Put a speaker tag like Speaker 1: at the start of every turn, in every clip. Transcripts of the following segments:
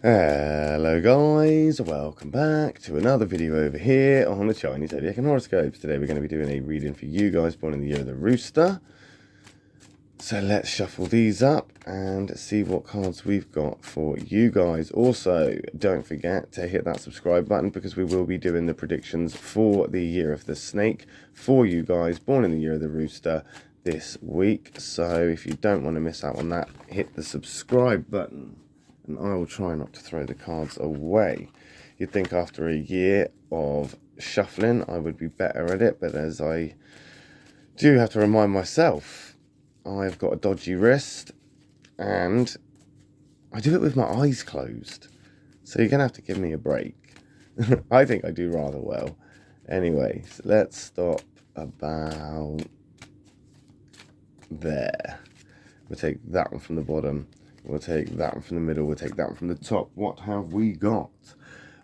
Speaker 1: Hello guys, welcome back to another video over here on the Chinese Zodiac and horoscopes. Today we're going to be doing a reading for you guys born in the year of the Rooster. So let's shuffle these up and see what cards we've got for you guys. Also, don't forget to hit that subscribe button because we will be doing the predictions for the year of the snake for you guys born in the year of the Rooster this week. So if you don't want to miss out on that, hit the subscribe button. And I will try not to throw the cards away. You'd think after a year of shuffling I would be better at it, but as I do have to remind myself, I've got a dodgy wrist and I do it with my eyes closed. So you're going to have to give me a break. I think I do rather well. Anyway, so let's stop about there. We'll take that one from the bottom. We'll take that one from the middle. We'll take that one from the top. What have we got?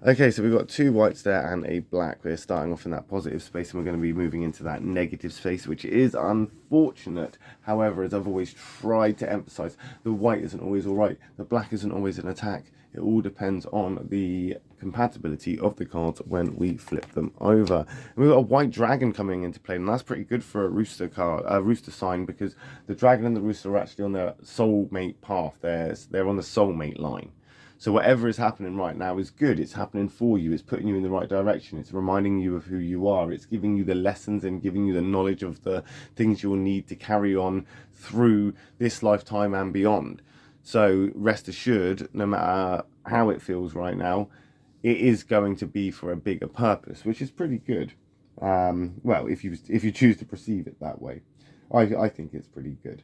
Speaker 1: Okay, so we've got two whites there and a black. We're starting off in that positive space and we're going to be moving into that negative space, which is unfortunate. However, as I've always tried to emphasize, the white isn't always all right. The black isn't always an attack. It all depends on the compatibility of the cards when we flip them over. And we've got a white dragon coming into play, and that's pretty good for a rooster card, a rooster sign, because the dragon and the rooster are actually on their soulmate path. They're on the soulmate line. So whatever is happening right now is good. It's happening for you. It's putting you in the right direction. It's reminding you of who you are. It's giving you the lessons and giving you the knowledge of the things you'll need to carry on through this lifetime and beyond. So rest assured, no matter how it feels right now, it is going to be for a bigger purpose, which is pretty good. Well, if you choose to perceive it that way, I think it's pretty good.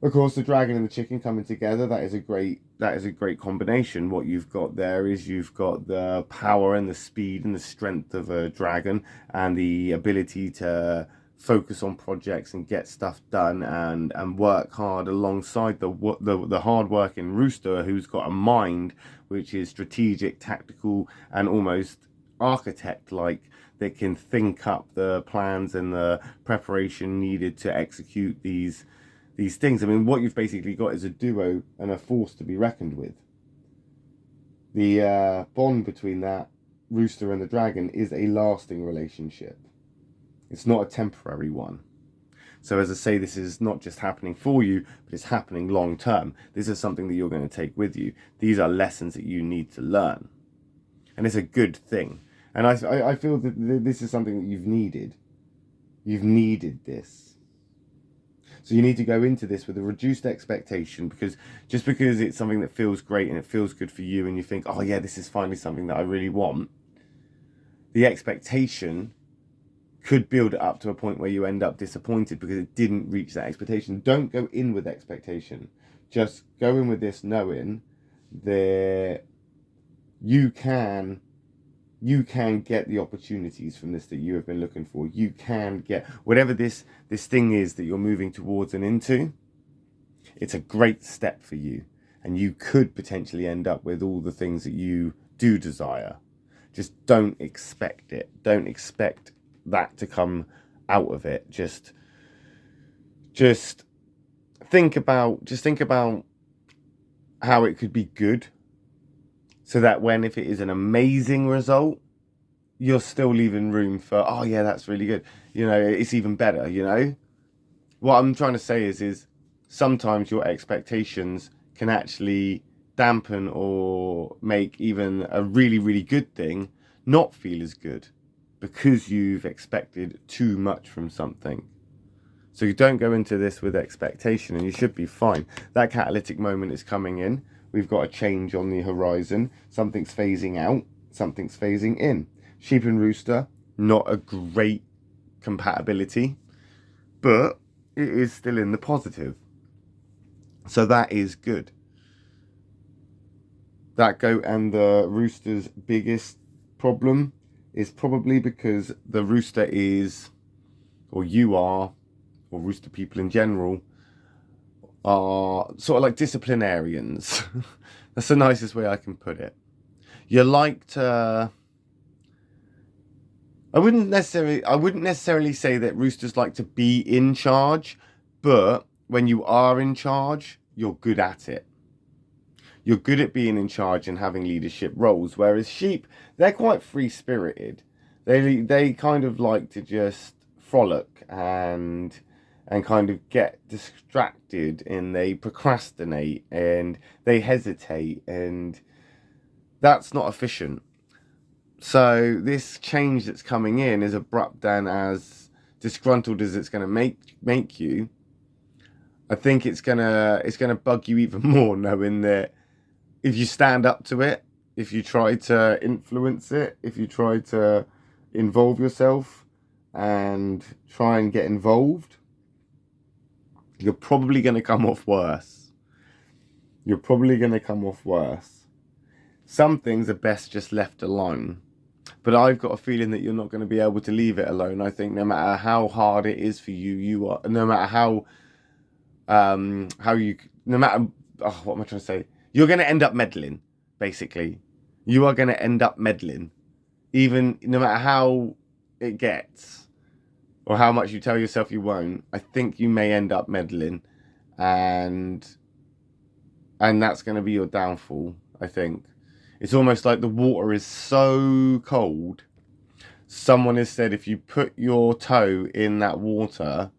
Speaker 1: Of course, the dragon and the chicken coming together, that is a great combination. What you've got there is you've got the power and the speed and the strength of a dragon and the ability to focus on projects and get stuff done and work hard alongside the hard-working rooster who's got a mind which is strategic, tactical, and almost architect-like, that can think up the plans and the preparation needed to execute these things. I mean, what you've basically got is a duo and a force to be reckoned with. The bond between that rooster and the dragon is a lasting relationship. It's not a temporary one. So as I say, this is not just happening for you, but it's happening long term. This is something that you're going to take with you. These are lessons that you need to learn. And it's a good thing. And I feel that this is something that you've needed. You've needed this. So you need to go into this with a reduced expectation, because just because it's something that feels great and it feels good for you and you think, oh yeah, this is finally something that I really want, the expectation could build it up to a point where you end up disappointed because it didn't reach that expectation. Don't go in with expectation. Just go in with this knowing that you can get the opportunities from this that you have been looking for. You can get whatever this thing is that you're moving towards and into. It's a great step for you, and you could potentially end up with all the things that you do desire. Just don't expect it. Don't expect that to come out of it. Just think about how it could be good, so that when, if it is an amazing result, you're still leaving room for, oh yeah, that's really good, you know, it's even better. You know what I'm trying to say is sometimes your expectations can actually dampen or make even a really, really good thing not feel as good, because you've expected too much from something. So you don't go into this with expectation and you should be fine. That catalytic moment is coming in. We've got a change on the horizon. Something's phasing out, something's phasing in. Sheep and rooster, not a great compatibility, but it is still in the positive. So that is good. That goat and the rooster's biggest problem is probably because the rooster is, or you are, or rooster people in general, are sort of like disciplinarians. That's the nicest way I can put it. You like to, I wouldn't necessarily say that roosters like to be in charge, but when you are in charge, you're good at it. You're good at being in charge and having leadership roles, whereas sheep, they're quite free-spirited. They kind of like to just frolic and kind of get distracted, and they procrastinate and they hesitate, and that's not efficient. So this change that's coming in, as abrupt and as disgruntled as it's going to make you, I think it's gonna bug you even more, knowing that if you stand up to it, if you try to influence it, if you try to involve yourself and try and get involved, you're probably going to come off worse. You're probably going to come off worse. Some things are best just left alone. But I've got a feeling that you're not going to be able to leave it alone. I think no matter how hard it is for you, no matter no matter, what am I trying to say? You're going to end up meddling, basically. You are going to end up meddling. Even no matter how it gets, or how much you tell yourself you won't, I think you may end up meddling, and that's going to be your downfall, I think. It's almost like the water is so cold. Someone has said if you put your toe in that water,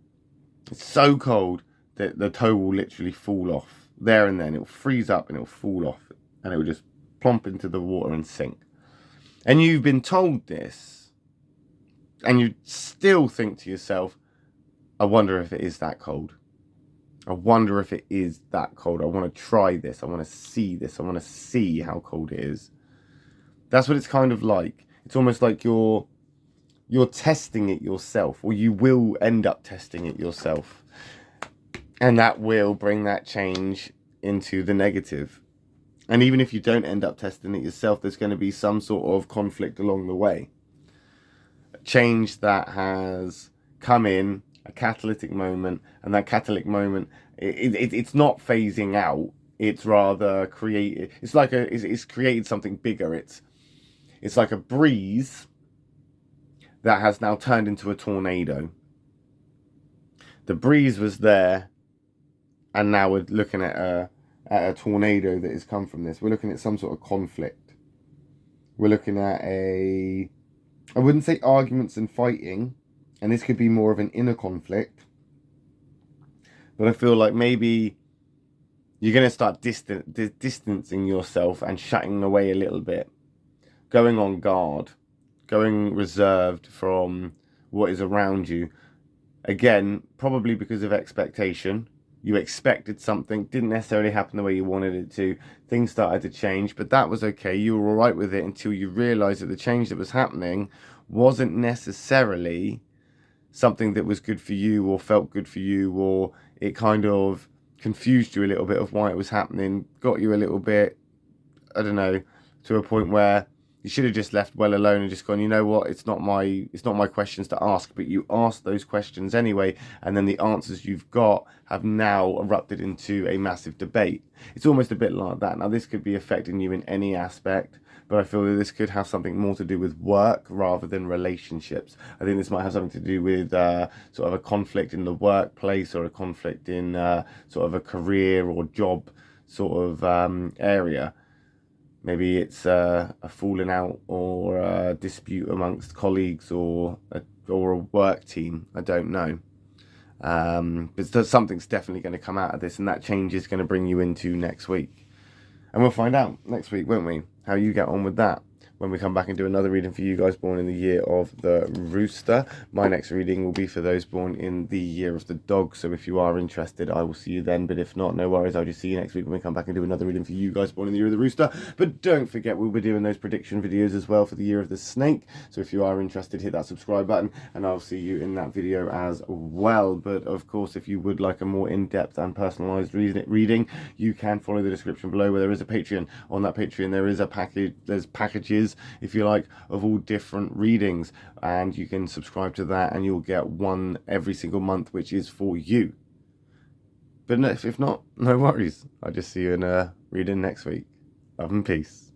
Speaker 1: it's so cold that the toe will literally fall off there and then. It'll freeze up and it'll fall off, and it will just plump into the water and sink. And you've been told this, and you still think to yourself, I wonder if it is that cold. I wonder if it is that cold. I want to try this. I want to see this. I want to see how cold it is. That's what it's kind of like. It's almost like you're testing it yourself, or you will end up testing it yourself. And that will bring that change into the negative. And even if you don't end up testing it yourself, there's going to be some sort of conflict along the way. A change that has come in, a catalytic moment, and that catalytic moment, it's not phasing out. It's rather created. It's like it's created something bigger. It's like a breeze that has now turned into a tornado. The breeze was there, and now we're looking at a tornado that has come from this. We're looking at some sort of conflict. We're looking at I wouldn't say arguments and fighting, and this could be more of an inner conflict, but I feel like maybe you're going to start distancing yourself and shutting away a little bit, going on guard, going reserved from what is around you. Again, probably because of expectation. You expected something, didn't necessarily happen the way you wanted it to. Things started to change, but that was okay. You were all right with it until you realized that the change that was happening wasn't necessarily something that was good for you or felt good for you, or it kind of confused you a little bit of why it was happening, got you a little bit, I don't know, to a point where you should have just left well alone and just gone, you know what, it's not my questions to ask, but you asked those questions anyway, and then the answers you've got have now erupted into a massive debate. It's almost a bit like that. Now, this could be affecting you in any aspect, but I feel that this could have something more to do with work rather than relationships. I think this might have something to do with sort of a conflict in the workplace, or a conflict in sort of a career or job sort of area. Maybe it's a falling out or a dispute amongst colleagues or a work team. I don't know. But something's definitely going to come out of this, and that change is going to bring you into next week. And we'll find out next week, won't we, how you get on with that, when we come back and do another reading for you guys born in the year of the Rooster. My next reading will be for those born in the year of the Dog. So if you are interested, I will see you then. But if not, no worries. I'll just see you next week when we come back and do another reading for you guys born in the year of the Rooster. But don't forget, we'll be doing those prediction videos as well for the year of the Snake. So if you are interested, hit that subscribe button, and I'll see you in that video as well. But of course, if you would like a more in-depth and personalized reading, you can follow the description below, where there is a Patreon. On that Patreon, there is a package. There's packages, if you like, of all different readings, and you can subscribe to that, and you'll get one every single month, which is for you. But if not, no worries. I'll just see you in a reading next week. Love and peace.